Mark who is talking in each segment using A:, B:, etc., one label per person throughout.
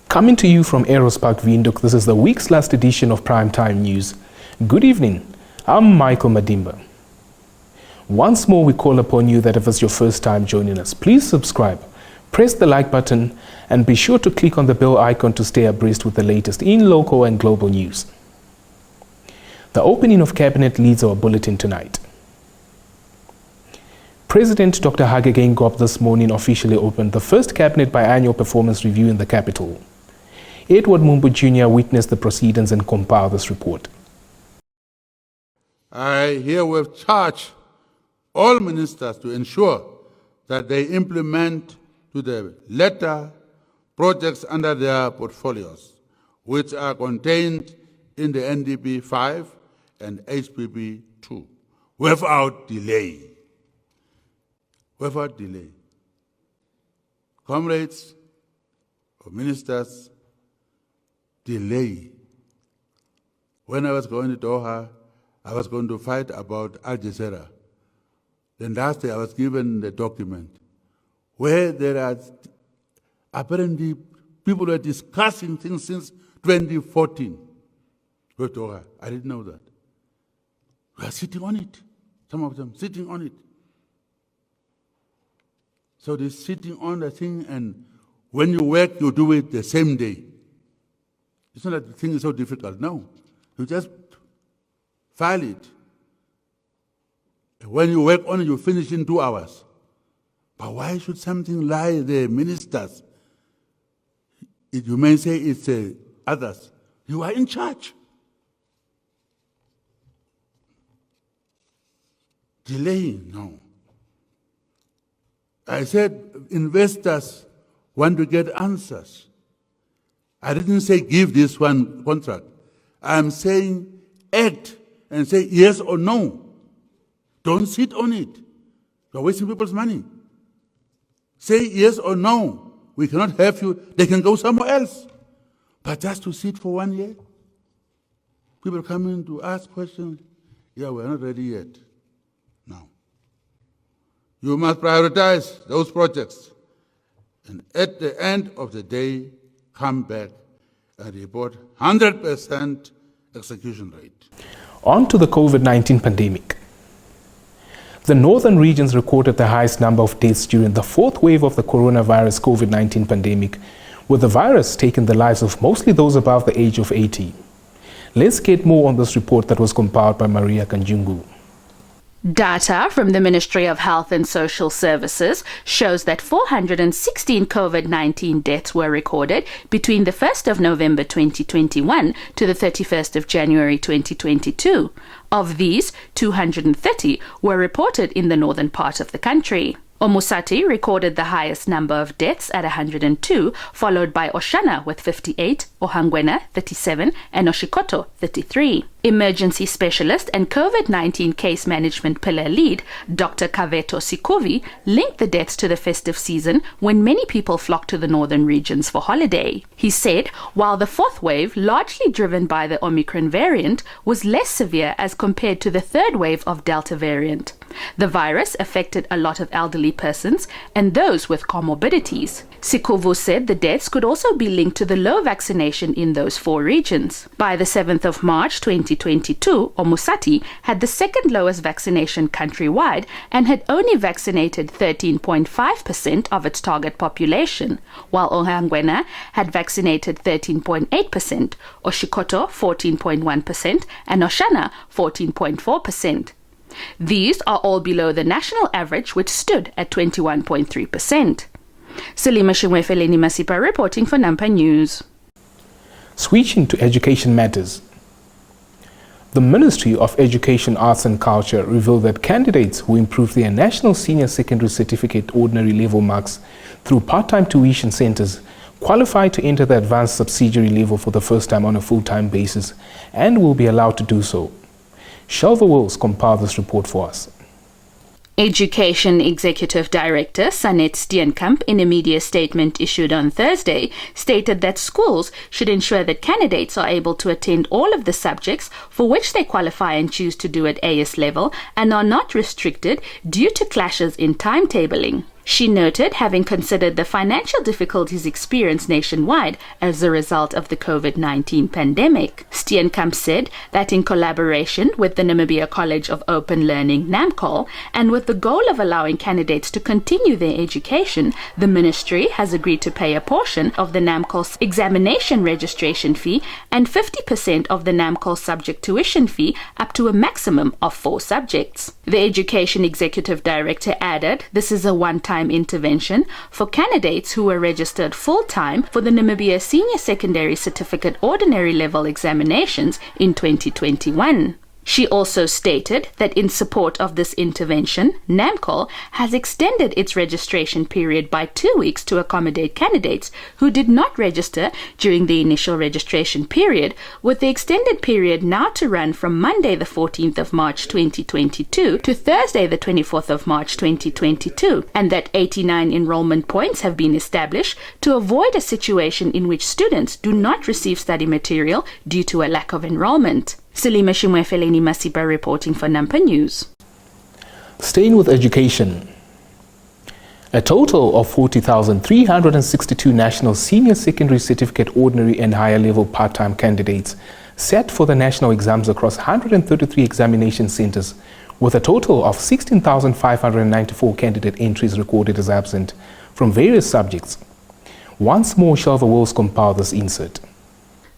A: Coming to you from Eros Park, Windhoek, this is the week's last edition of Primetime News. Good evening, I'm Michael Madimba. Once more, we call upon you that if it's your first time joining us, please subscribe, press the like button, and be sure to click on the bell icon to stay abreast with the latest in local and global news. The opening of Cabinet leads our bulletin tonight. President Dr. Hage Geingob this morning officially opened the first Cabinet biannual performance review in the capital. Edward Mumbu Jr. witnessed the proceedings and compiled this report.
B: I herewith charge all ministers to ensure that they implement to the letter projects under their portfolios, which are contained in the NDP 5 and HPP 2, without delay. Without delay. Comrades or ministers, delay. When I was going to Doha, I was going to fight about Al Jazeera. Then last day I was given the document where there are apparently people were discussing things since 2014 with Doha. I didn't know that. We are sitting on it, some of them sitting on it. So they're sitting on the thing, and when you work, you do it the same day. It's not that the thing is so difficult. No. You just file it. When you work on it, you finish in 2 hours. But why should something lie there, ministers? You may say it's others. You are in charge. Delaying, no. I said investors want to get answers. I didn't say give this one contract. I'm saying act and say yes or no. Don't sit on it. You're wasting people's money. Say yes or no. We cannot have you. They can go somewhere else. But just to sit for 1 year? People come in to ask questions. Yeah, we're not ready yet. No. You must prioritize those projects. And at the end of the day, come back and report 100% execution rate.
A: On to the COVID-19 pandemic. The northern regions recorded the highest number of deaths during the fourth wave of the coronavirus COVID-19 pandemic, with the virus taking the lives of mostly those above the age of 80. Let's get more on this report that was compiled by Maria Kanjungu.
C: Data from the Ministry of Health and Social Services shows that 416 COVID-19 deaths were recorded between the 1st of November 2021 to the 31st of January 2022. Of these, 230 were reported in the northern part of the country. Omusati recorded the highest number of deaths at 102, followed by Oshana with 58, Ohangwena 37, and Oshikoto 33. Emergency specialist and COVID-19 case management pillar lead, Dr. Kaveto Sikovi, linked the deaths to the festive season when many people flocked to the northern regions for holiday. He said, while the fourth wave, largely driven by the Omicron variant, was less severe as compared to the third wave of Delta variant. The virus affected a lot of elderly persons and those with comorbidities. Sikovu said the deaths could also be linked to the low vaccination in those 4 regions. By the 7th of March 2022, Omusati had the second lowest vaccination countrywide and had only vaccinated 13.5% of its target population, while Ohangwena had vaccinated 13.8%, Oshikoto 14.1%, and Oshana 14.4%. These are all below the national average, which stood at 21.3%. Salima Shimwefeleni Masipa reporting for Nampa News.
A: Switching to education matters. The Ministry of Education, Arts and Culture revealed that candidates who improve their National Senior Secondary Certificate Ordinary Level marks through part-time tuition centers qualify to enter the advanced subsidiary level for the first time on a full-time basis and will be allowed to do so. Shelva Wills compiled this report for us.
C: Education Executive Director Sanet Steenkamp, in a media statement issued on Thursday, stated that schools should ensure that candidates are able to attend all of the subjects for which they qualify and choose to do at AS level and are not restricted due to clashes in timetabling. She noted having considered the financial difficulties experienced nationwide as a result of the COVID-19 pandemic. Steenkamp said that in collaboration with the Namibia College of Open Learning, NAMCOL, and with the goal of allowing candidates to continue their education, the ministry has agreed to pay a portion of the NAMCOL examination registration fee and 50% of the NAMCOL subject tuition fee up to a maximum of 4 subjects. The Education Executive Director added this is a one-time intervention for candidates who were registered full-time for the Namibia Senior Secondary Certificate Ordinary Level examinations in 2021. She also stated that in support of this intervention, NAMCOL has extended its registration period by 2 weeks to accommodate candidates who did not register during the initial registration period, with the extended period now to run from Monday the 14th of March 2022 to Thursday the 24th of March 2022, and that 89 enrollment points have been established to avoid a situation in which students do not receive study material due to a lack of enrollment. Salima Shimwefeleni Masiba reporting for Nampa News.
A: Staying with education. A total of 40,362 national senior secondary certificate ordinary and higher level part-time candidates sat for the national exams across 133 examination centers, with a total of 16,594 candidate entries recorded as absent from various subjects. Once more, Shelva Wills compiled this insert.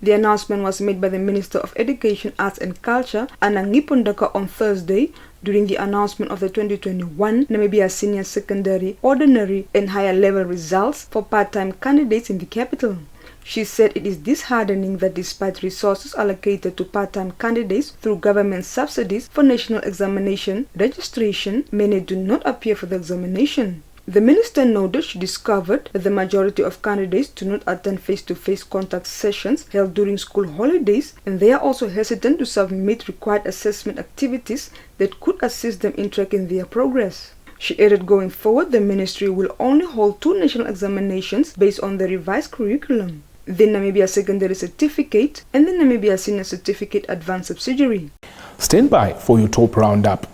D: The announcement was made by the Minister of Education, Arts and Culture, Anang Nipundaka, on Thursday during the announcement of the 2021 Namibia Senior Secondary, Ordinary and Higher Level results for part-time candidates in the capital. She said it is disheartening that despite resources allocated to part-time candidates through government subsidies for national examination registration, many do not appear for the examination. The minister noted she discovered that the majority of candidates do not attend face-to-face contact sessions held during school holidays, and they are also hesitant to submit required assessment activities that could assist them in tracking their progress. She added going forward, the ministry will only hold 2 national examinations based on the revised curriculum: the Namibia Secondary Certificate and the Namibia Senior Certificate Advanced Subsidiary.
A: Stand by for your top roundup.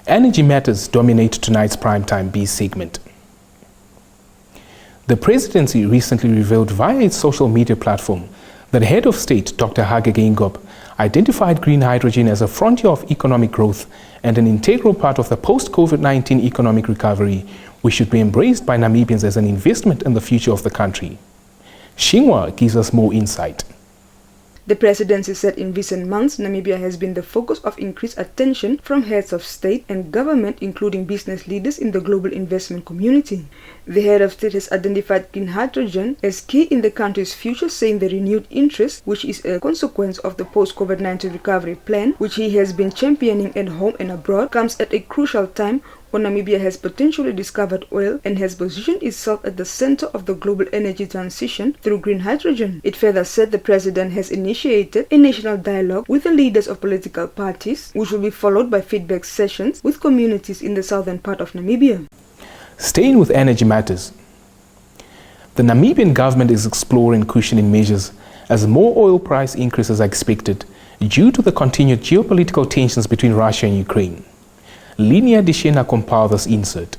A: Energy matters dominate tonight's Primetime B segment. The presidency recently revealed via its social media platform that Head of State Dr. Hage Geingob identified green hydrogen as a frontier of economic growth and an integral part of the post-COVID-19 economic recovery, which should be embraced by Namibians as an investment in the future of the country. Shingwa gives us more insight.
D: The presidency said in recent months, Namibia has been the focus of increased attention from heads of state and government, including business leaders in the global investment community. The head of state has identified green hydrogen as key in the country's future, saying the renewed interest, which is a consequence of the post-COVID-19 recovery plan, which he has been championing at home and abroad, comes at a crucial time when Namibia has potentially discovered oil and has positioned itself at the center of the global energy transition through green hydrogen. It further said the president has initiated a national dialogue with the leaders of political parties, which will be followed by feedback sessions with communities in the southern part of Namibia.
A: Staying with energy matters, the Namibian government is exploring cushioning measures as more oil price increases are expected due to the continued geopolitical tensions between Russia and Ukraine. Linia Dishena compiled this insert.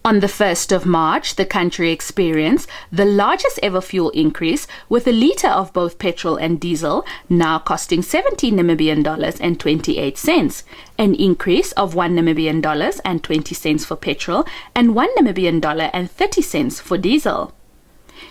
C: On the 1st of March, the country experienced the largest ever fuel increase, with a litre of both petrol and diesel now costing 17 Namibian dollars and 28 cents, an increase of 1 Namibian dollars and 20 cents for petrol and 1 Namibian dollar and 30 cents for diesel.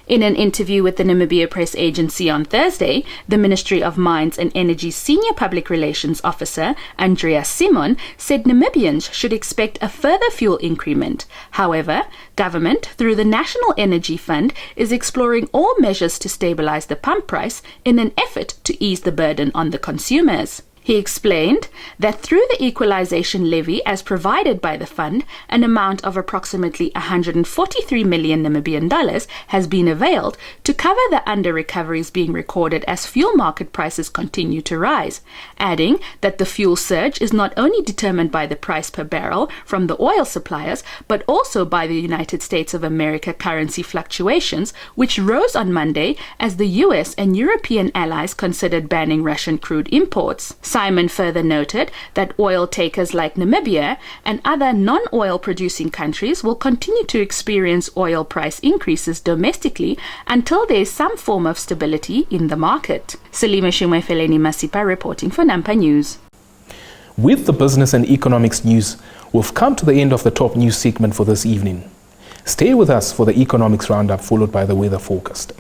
C: In an interview with the Namibia Press Agency on Thursday, the Ministry of Mines and Energy's Senior Public Relations Officer, Andrea Simon, said Namibians should expect a further fuel increment. However, government, through the National Energy Fund, is exploring all measures to stabilize the pump price in an effort to ease the burden on the consumers. He explained that through the equalization levy as provided by the fund, an amount of approximately 143 million Namibian dollars has been availed to cover the under-recoveries being recorded as fuel market prices continue to rise, adding that the fuel surge is not only determined by the price per barrel from the oil suppliers, but also by the United States of America currency fluctuations, which rose on Monday as the US and European allies considered banning Russian crude imports. Simon further noted that oil takers like Namibia and other non-oil producing countries will continue to experience oil price increases domestically until there is some form of stability in the market. Salima Shumefeleni Masipa reporting for Nampa News.
A: With the business and economics news, we've come to the end of the top news segment for this evening. Stay with us for the economics roundup, followed by the weather forecast.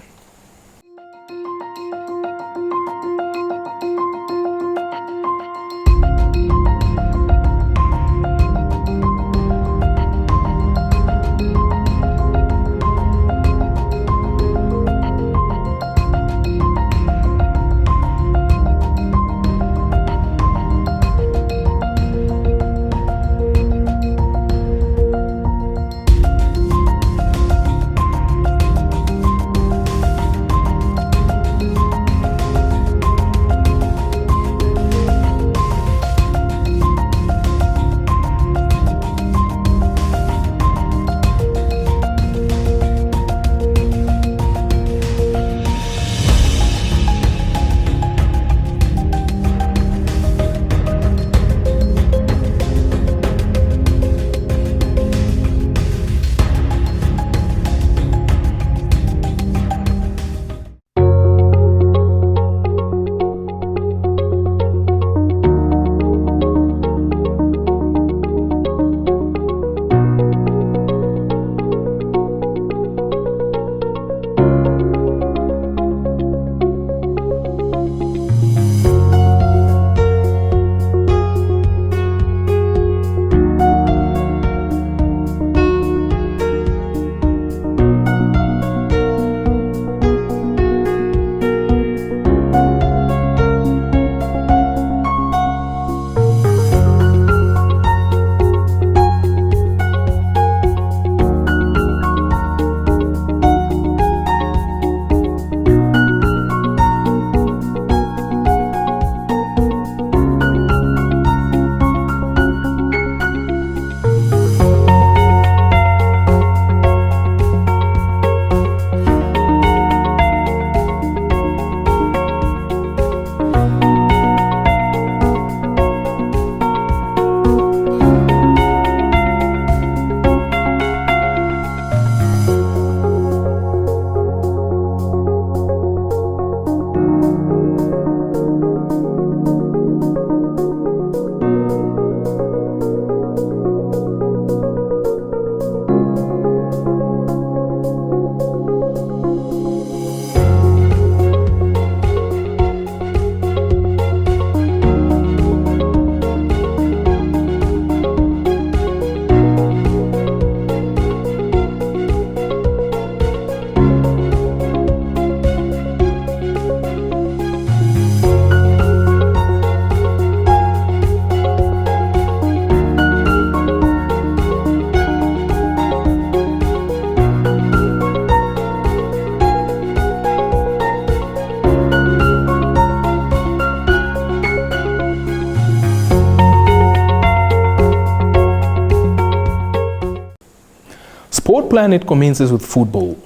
A: Sport Planet commences with football.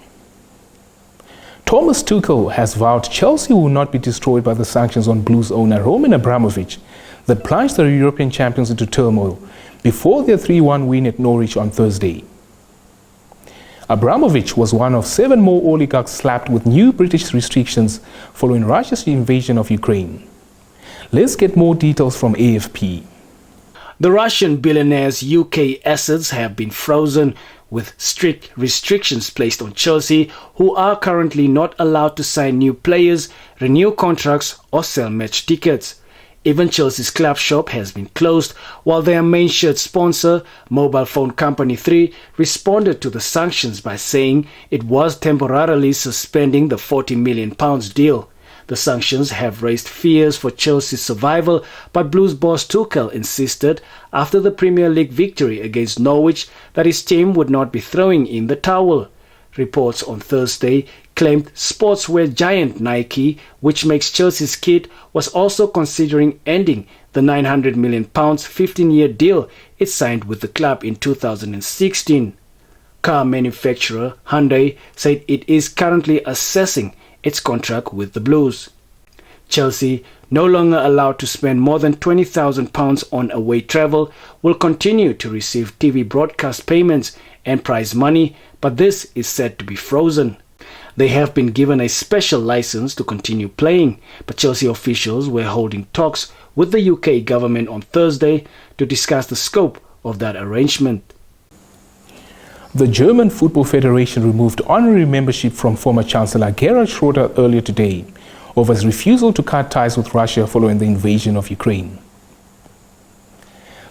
A: Thomas Tuchel has vowed Chelsea will not be destroyed by the sanctions on Blues owner Roman Abramovich that plunged the European champions into turmoil before their 3-1 win at Norwich on Thursday. Abramovich was one of 7 more oligarchs slapped with new British restrictions following Russia's invasion of Ukraine. Let's get more details from AFP.
E: The Russian billionaire's UK assets have been frozen, with strict restrictions placed on Chelsea, who are currently not allowed to sign new players, renew contracts or sell match tickets. Even Chelsea's club shop has been closed, while their main shirt sponsor, mobile phone company 3, responded to the sanctions by saying it was temporarily suspending the £40 million deal. The sanctions have raised fears for Chelsea's survival, but Blues boss Tuchel insisted after the Premier League victory against Norwich that his team would not be throwing in the towel. Reports on Thursday claimed sportswear giant Nike, which makes Chelsea's kit, was also considering ending the £900 million 15-year deal it signed with the club in 2016. Car manufacturer Hyundai said it is currently assessing its contract with the Blues. Chelsea, no longer allowed to spend more than £20,000 on away travel, will continue to receive TV broadcast payments and prize money, but this is said to be frozen. They have been given a special license to continue playing, but Chelsea officials were holding talks with the UK government on Thursday to discuss the scope of that arrangement.
A: The German Football Federation removed honorary membership from former Chancellor Gerhard Schroeder earlier today over his refusal to cut ties with Russia following the invasion of Ukraine.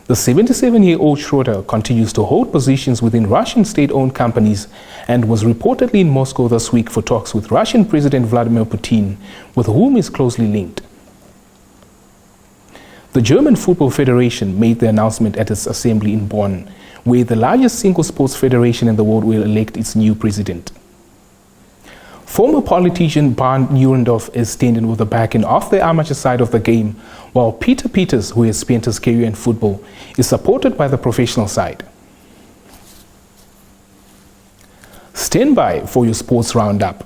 A: The 77-year-old Schroeder continues to hold positions within Russian state-owned companies and was reportedly in Moscow this week for talks with Russian President Vladimir Putin, with whom he is closely linked. The German Football Federation made the announcement at its assembly in Bonn, where the largest single sports federation in the world will elect its new president. Former politician Bernd Neuendorf is standing with the backing of the amateur side of the game, while Peter Peters, who has spent his career in football, is supported by the professional side. Stand by for your sports roundup.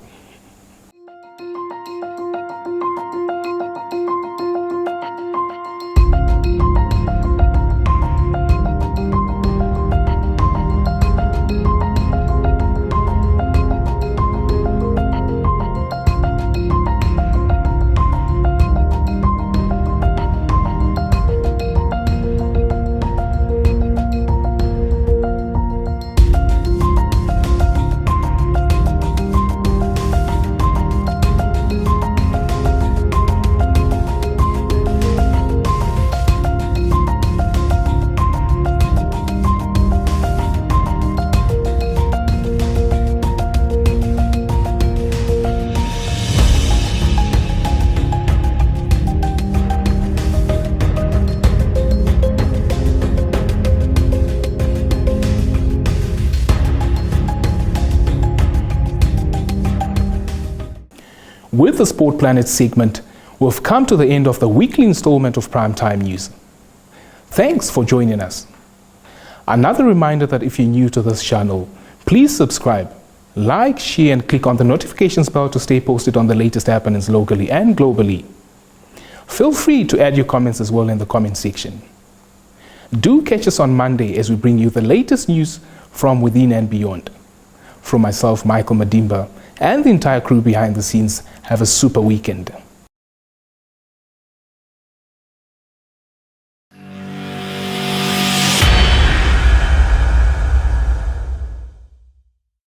A: With the Sport Planet segment, we've come to the end of the weekly installment of Primetime News. Thanks for joining us. Another reminder that if you're new to this channel, please subscribe, like, share and click on the notifications bell to stay posted on the latest happenings locally and globally. Feel free to add your comments as well in the comment section. Do catch us on Monday as we bring you the latest news from within and beyond. From myself, Michael Madimba, and the entire crew behind the scenes, have a super weekend.